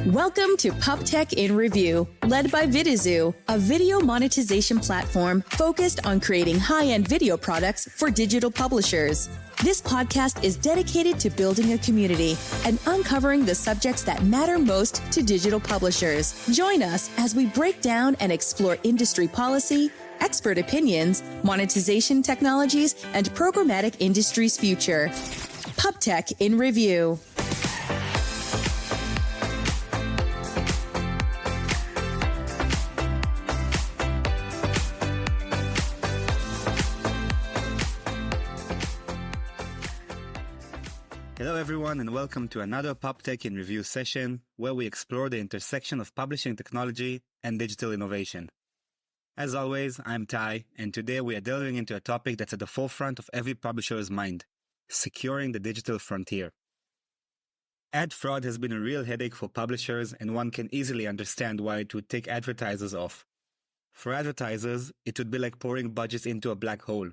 Welcome to PubTech in Review, led by Vidizoo, a video monetization platform focused on creating high-end video products for digital publishers. This podcast is dedicated to building a community and uncovering the subjects that matter most to digital publishers. Join us as we break down and explore industry policy, expert opinions, monetization technologies, and programmatic industry's future. PubTech in Review. Hello everyone and welcome to another PubTech in Review session where we explore the intersection of publishing technology and digital innovation. As always, I'm Ty, and today we are delving into a topic that's at the forefront of every publisher's mind: securing the digital frontier. Ad fraud has been a real headache for publishers, and one can easily understand why it would take advertisers off. For advertisers, it would be like pouring budgets into a black hole.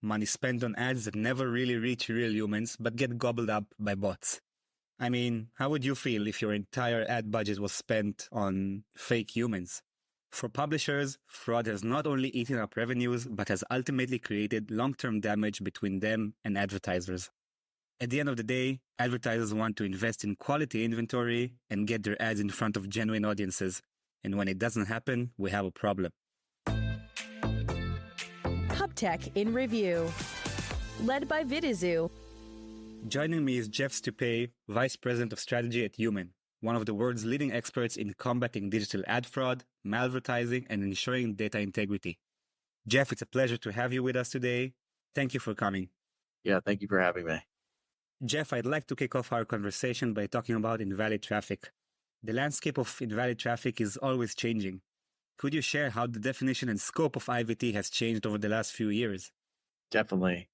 Money spent on ads that never really reach real humans but get gobbled up by bots. I mean, how would you feel if your entire ad budget was spent on fake humans? For publishers, fraud has not only eaten up revenues but has ultimately created long-term damage between them and advertisers. At the end of the day, advertisers want to invest in quality inventory and get their ads in front of genuine audiences. And when it doesn't happen, we have a problem. PubTech in Review, led by Vidizoo. Joining me is Geoff Stupay, Vice President of Strategy at Human, one of the world's leading experts in combating digital ad fraud, malvertising, and ensuring data integrity. Geoff, it's a pleasure to have you with us today. Thank you for coming. Yeah, thank you for having me. Geoff, I'd like to kick off our conversation by talking about invalid traffic. The landscape of invalid traffic is always changing. Could you share how the definition and scope of IVT has changed over the last few years? Definitely.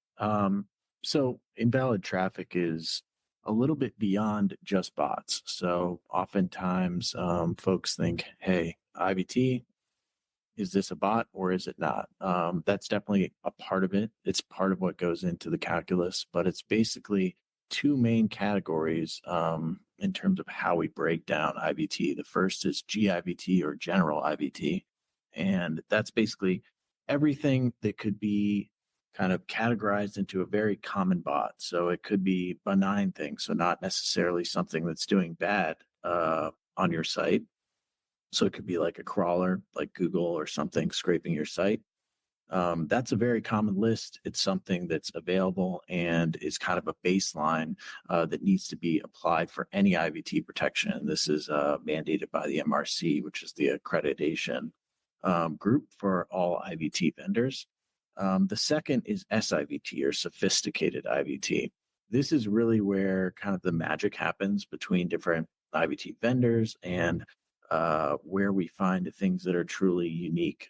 So invalid traffic is a little bit beyond just bots. So oftentimes folks think, hey, IVT, is this a bot or is it not? That's definitely a part of it. It's part of what goes into the calculus, but it's basically two main categories in terms of how we break down IVT. The first is GIVT or general IVT. And that's basically everything that could be kind of categorized into a very common bot. So it could be benign things, so not necessarily something that's doing bad on your site. So it could be like a crawler, like Google or something scraping your site. That's a very common list. It's something that's available and is kind of a baseline that needs to be applied for any IVT protection. And this is mandated by the MRC, which is the accreditation group for all IVT vendors. The second is SIVT or sophisticated IVT. This is really where kind of the magic happens between different IVT vendors and where we find things that are truly unique.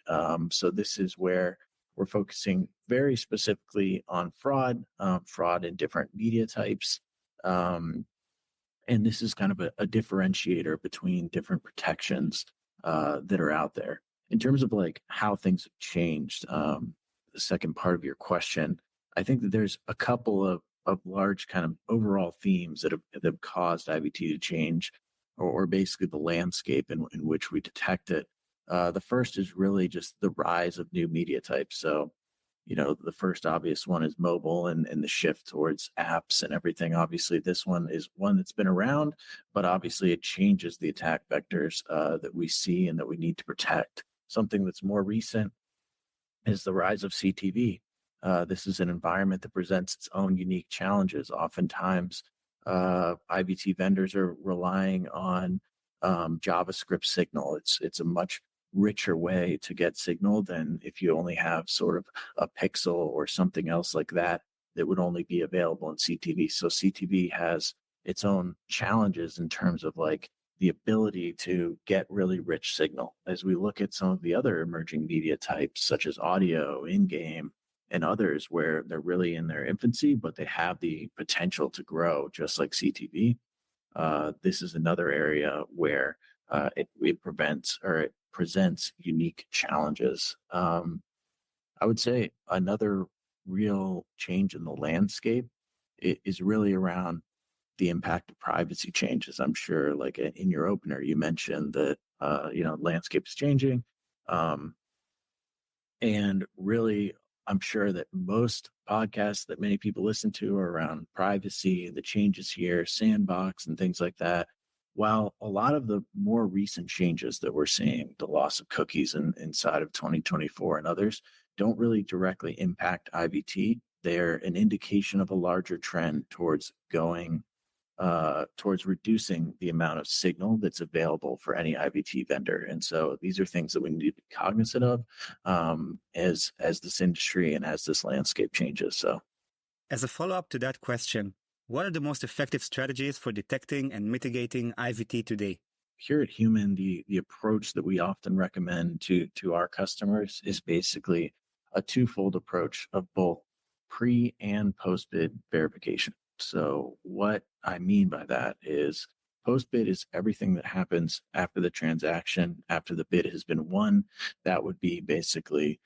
So this is where we're focusing very specifically on fraud in different media types. And this is kind of a differentiator between different protections that are out there. In terms of like how things have changed, the second part of your question, I think that there's a couple of large kind of overall themes that have caused IVT to change, or basically the landscape in which we detect it. The first is really just the rise of new media types. So, the first obvious one is mobile and the shift towards apps and everything. Obviously, this one is one that's been around, but obviously it changes the attack vectors that we see and that we need to protect. Something that's more recent is the rise of CTV. This is an environment that presents its own unique challenges. Oftentimes, IVT vendors are relying on JavaScript signal. It's a much richer way to get signal than if you only have sort of a pixel or something else like that would only be available in CTV. So CTV has its own challenges in terms of like the ability to get really rich signal. As we look at some of the other emerging media types, such as audio, in-game, and others where they're really in their infancy, but they have the potential to grow just like CTV. This is another area where it presents unique challenges. I would say another real change in the landscape is really around the impact of privacy changes. I'm sure, like in your opener, you mentioned that landscape is changing, and really, I'm sure that most podcasts that many people listen to are around privacy, the changes here, sandbox, and things like that. While a lot of the more recent changes that we're seeing, the loss of cookies inside of 2024 and others, don't really directly impact IVT. They're an indication of a larger trend towards towards reducing the amount of signal that's available for any IVT vendor. And so these are things that we need to be cognizant of as this industry and as this landscape changes. So, as a follow-up to that question, what are the most effective strategies for detecting and mitigating IVT today? Here at Human, the approach that we often recommend to our customers is basically a twofold approach of both pre and post bid verification. So what I mean by that is post bid is everything that happens after the transaction, after the bid has been won. That would be basically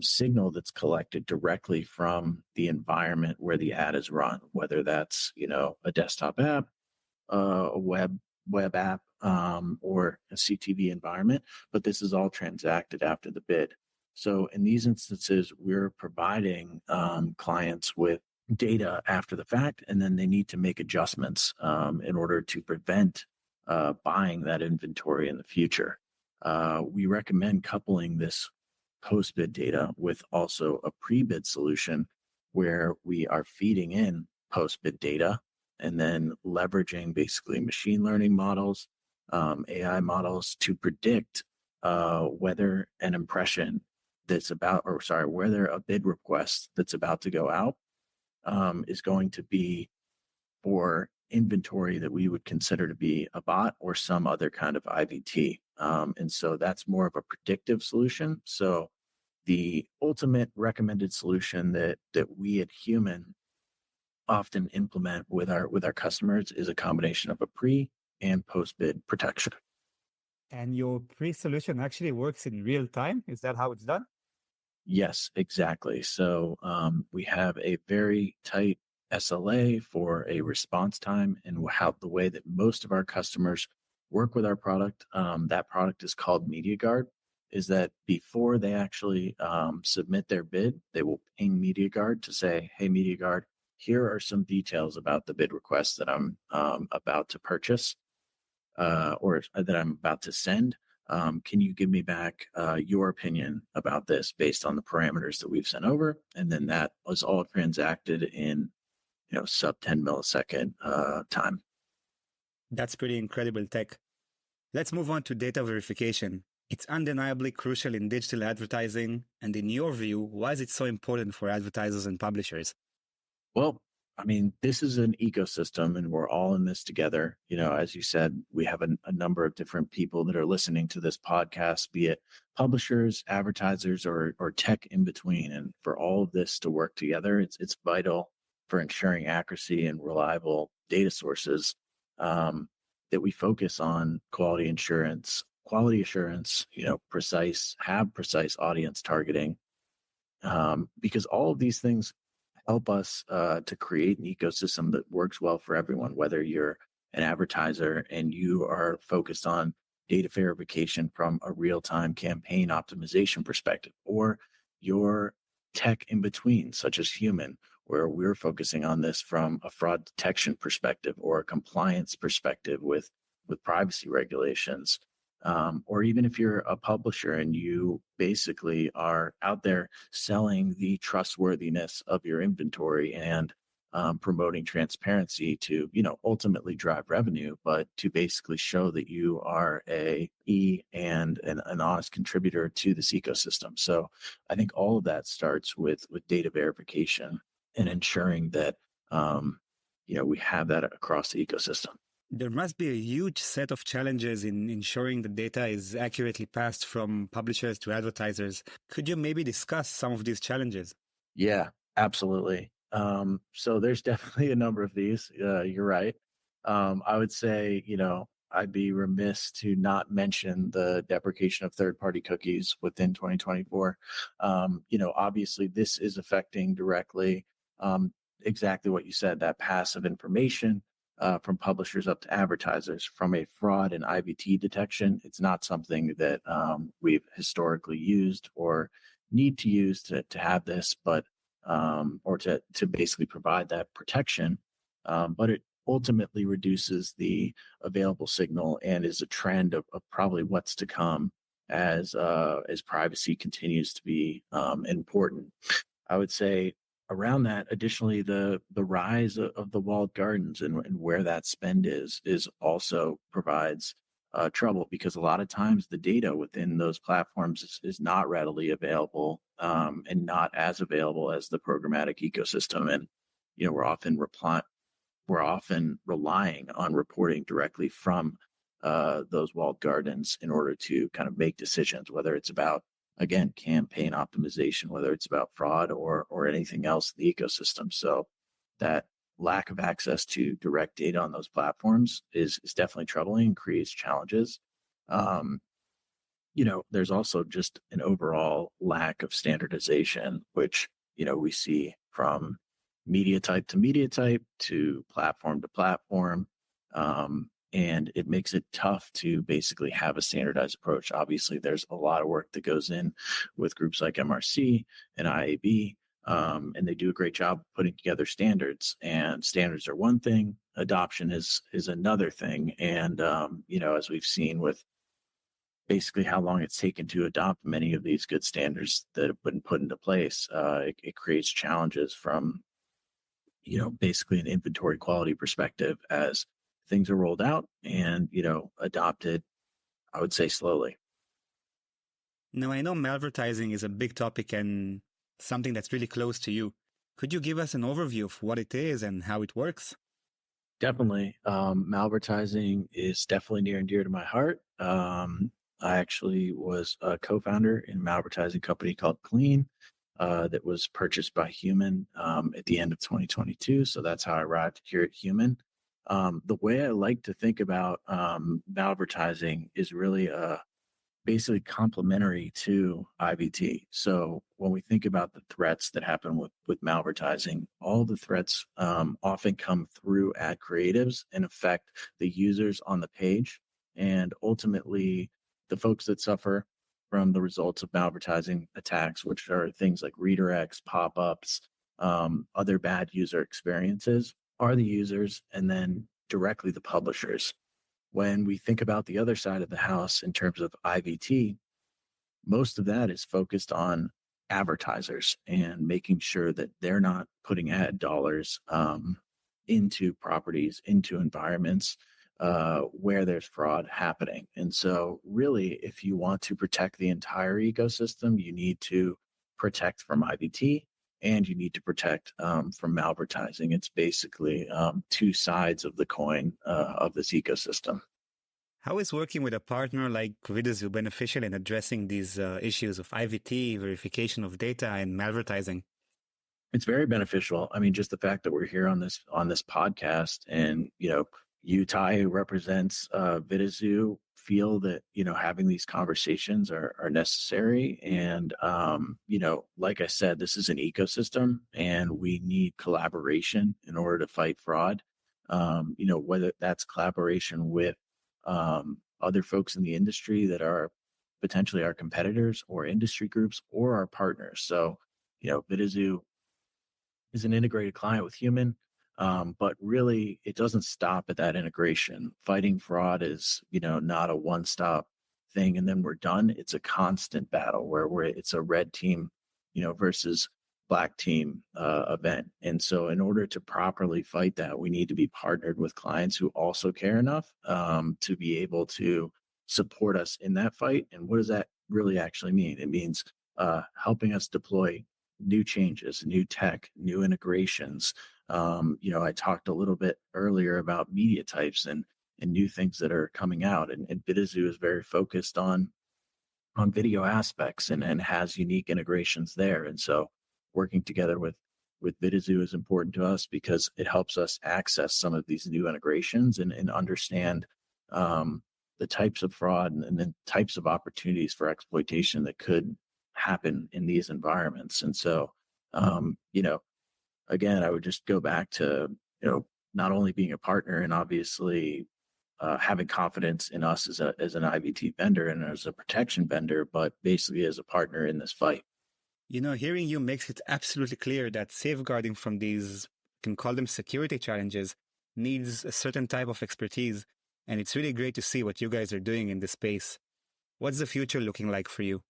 signal that's collected directly from the environment where the ad is run, whether that's a desktop app, a web app, or a CTV environment. But this is all transacted after the bid. So in these instances, we're providing clients with data after the fact, and then they need to make adjustments in order to prevent buying that inventory in the future. We recommend coupling this post-bid data with also a pre-bid solution where we are feeding in post-bid data and then leveraging basically machine learning models, AI models to predict whether an impression whether a bid request that's about to go out is going to be for inventory that we would consider to be a bot or some other kind of IVT. And so that's more of a predictive solution. So the ultimate recommended solution that we at Human often implement with our customers is a combination of a pre and post bid protection. And your pre-solution actually works in real time? Is that how it's done? Yes, exactly. So we have a very tight SLA for a response time, and how the way that most of our customers work with our product, that product is called MediaGuard, is that before they actually submit their bid, they will ping MediaGuard to say, hey, MediaGuard, here are some details about the bid request that I'm about to purchase or that I'm about to send. Can you give me back your opinion about this based on the parameters that we've sent over? And then that was all transacted in sub 10 millisecond time. That's pretty incredible tech. Let's move on to data verification. It's undeniably crucial in digital advertising. And in your view, why is it so important for advertisers and publishers? Well, I mean, this is an ecosystem and we're all in this together. As you said, we have a number of different people that are listening to this podcast, be it publishers, advertisers, or tech in between. And for all of this to work together, it's vital for ensuring accuracy and reliable data sources that we focus on quality assurance, precise audience targeting, because all of these things help us to create an ecosystem that works well for everyone, whether you're an advertiser and you are focused on data verification from a real-time campaign optimization perspective, or your tech in between, such as Human, where we're focusing on this from a fraud detection perspective or a compliance perspective with privacy regulations. Or even if you're a publisher and you basically are out there selling the trustworthiness of your inventory and promoting transparency to, ultimately drive revenue, but to basically show that you are and an honest contributor to this ecosystem. So I think all of that starts with data verification and ensuring that, we have that across the ecosystem. There must be a huge set of challenges in ensuring the data is accurately passed from publishers to advertisers. Could you maybe discuss some of these challenges? Yeah, absolutely. So there's definitely a number of these. You're right. I would say, I'd be remiss to not mention the deprecation of third-party cookies within 2024. Obviously this is affecting directly exactly what you said, that pass of information from publishers up to advertisers. From a fraud and IVT detection, it's not something that we've historically used or need to use to have this, but or to basically provide that protection. But it ultimately reduces the available signal and is a trend of probably what's to come as privacy continues to be important. I would say around that, additionally, the rise of the walled gardens and where that spend is also provides trouble, because a lot of times the data within those platforms is not readily available, and not as available as the programmatic ecosystem. And we're often relying on reporting directly from those walled gardens in order to kind of make decisions, whether it's about, again, campaign optimization, whether it's about fraud or anything else in the ecosystem. So that lack of access to direct data on those platforms is definitely troubling and creates challenges. There's also just an overall lack of standardization, which, we see from media type to platform. And it makes it tough to basically have a standardized approach. Obviously, there's a lot of work that goes in with groups like MRC and IAB, and they do a great job putting together standards. And standards are one thing, adoption is another thing. And as we've seen with basically how long it's taken to adopt many of these good standards that have been put into place, it creates challenges from basically an inventory quality perspective as things are rolled out and, adopted, I would say, slowly. Now, I know malvertising is a big topic and something that's really close to you. Could you give us an overview of what it is and how it works? Definitely. Malvertising is definitely near and dear to my heart. I actually was a co-founder in a malvertising company called Clean, that was purchased by Human at the end of 2022. So that's how I arrived here at Human. The way I like to think about malvertising is really basically complementary to IVT. So when we think about the threats that happen with malvertising, all the threats often come through ad creatives and affect the users on the page. And ultimately, the folks that suffer from the results of malvertising attacks, which are things like redirects, pop-ups, other bad user experiences, are the users, and then directly the publishers. When we think about the other side of the house in terms of IVT, most of that is focused on advertisers and making sure that they're not putting ad dollars into properties, into environments where there's fraud happening. And so really, if you want to protect the entire ecosystem, you need to protect from IVT and you need to protect from malvertising. It's basically two sides of the coin of this ecosystem. How is working with a partner like Vidazoo beneficial in addressing these issues of IVT, verification of data, and malvertising? It's very beneficial. I mean, just the fact that we're here on this podcast, and you, Ty, who represents Vidazoo, feel that having these conversations are necessary. And like I said, this is an ecosystem, and we need collaboration in order to fight fraud. Whether that's collaboration with other folks in the industry that are potentially our competitors or industry groups or our partners. So, Vidazoo is an integrated client with Human, but really it doesn't stop at that integration. Fighting fraud is, not a one-stop thing and then we're done. It's a constant battle where it's a red team, versus black team event. And so in order to properly fight that, we need to be partnered with clients who also care enough to be able to support us in that fight. And what does that really actually mean? It means helping us deploy new changes, new tech, new integrations. I talked a little bit earlier about media types and new things that are coming out. And Vidazoo is very focused on video aspects and has unique integrations there. And so working together with Vidazoo is important to us because it helps us access some of these new integrations and understand the types of fraud and the types of opportunities for exploitation that could happen in these environments. And so, again, I would just go back to, not only being a partner and obviously having confidence in us as an IVT vendor and as a protection vendor, but basically as a partner in this fight. Hearing you makes it absolutely clear that safeguarding from these, can call them security challenges, needs a certain type of expertise. And it's really great to see what you guys are doing in this space. What's the future looking like for you?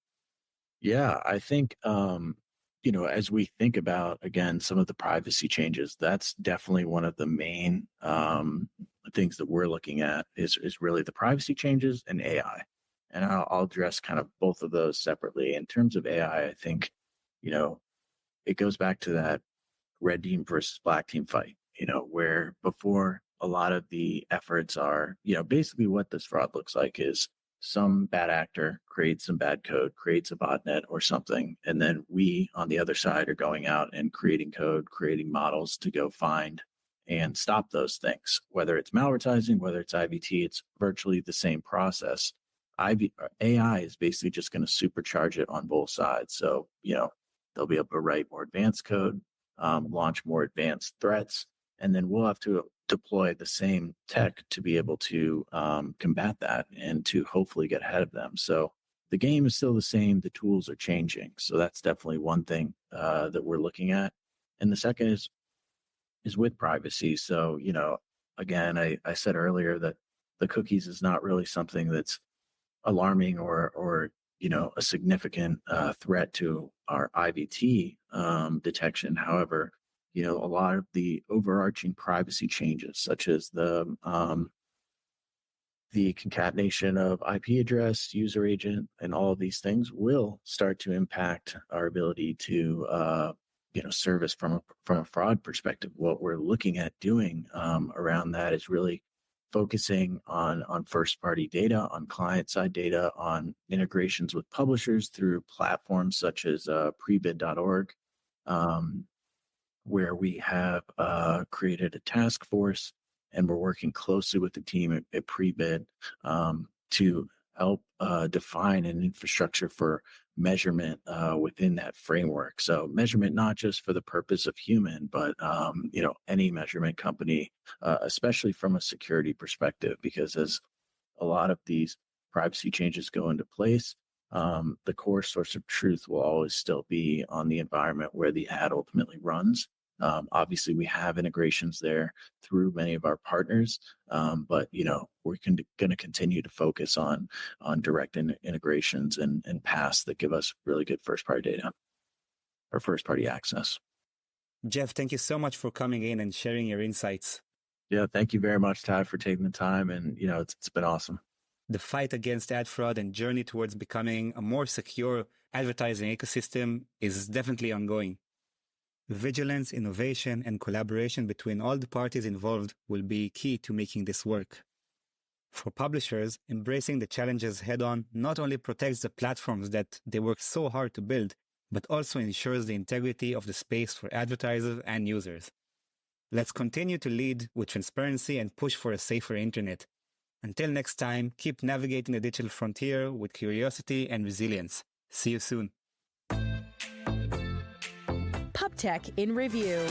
Yeah, I think, as we think about, again, some of the privacy changes, that's definitely one of the main things that we're looking at is really the privacy changes and AI. And I'll address kind of both of those separately. In terms of AI, I think, it goes back to that red team versus black team fight, where before a lot of the efforts are, basically what this fraud looks like is some bad actor creates some bad code, creates a botnet or something. And then we on the other side are going out and creating code, creating models to go find and stop those things. Whether it's malvertising, whether it's IVT, it's virtually the same process. AI is basically just going to supercharge it on both sides. So, they'll be able to write more advanced code, launch more advanced threats, and then we'll have to deploy the same tech to be able to combat that and to hopefully get ahead of them. So the game is still the same. The tools are changing. So that's definitely one thing that we're looking at. And the second is with privacy. So, again, I said earlier that the cookies is not really something that's alarming or a significant threat to our IVT detection. However, a lot of the overarching privacy changes, such as the concatenation of IP address, user agent, and all of these things will start to impact our ability to, service from a fraud perspective. What we're looking at doing around that is really focusing on first-party data, on client-side data, on integrations with publishers through platforms such as prebid.org, where we have created a task force and we're working closely with the team at Prebid to help define an infrastructure for measurement within that framework. So measurement, not just for the purpose of human, but, any measurement company, especially from a security perspective, because as a lot of these privacy changes go into place, the core source of truth will always still be on the environment where the ad ultimately runs. Obviously, we have integrations there through many of our partners, but we're going to continue to focus on direct integrations and paths that give us really good first-party data or first-party access. Geoff, thank you so much for coming in and sharing your insights. Yeah, thank you very much, Ty, for taking the time, and it's been awesome. The fight against ad fraud and journey towards becoming a more secure advertising ecosystem is definitely ongoing. Vigilance, innovation, and collaboration between all the parties involved will be key to making this work. For publishers, embracing the challenges head-on not only protects the platforms that they work so hard to build, but also ensures the integrity of the space for advertisers and users. Let's continue to lead with transparency and push for a safer internet. Until next time, keep navigating the digital frontier with curiosity and resilience. See you soon. PubTech in Review.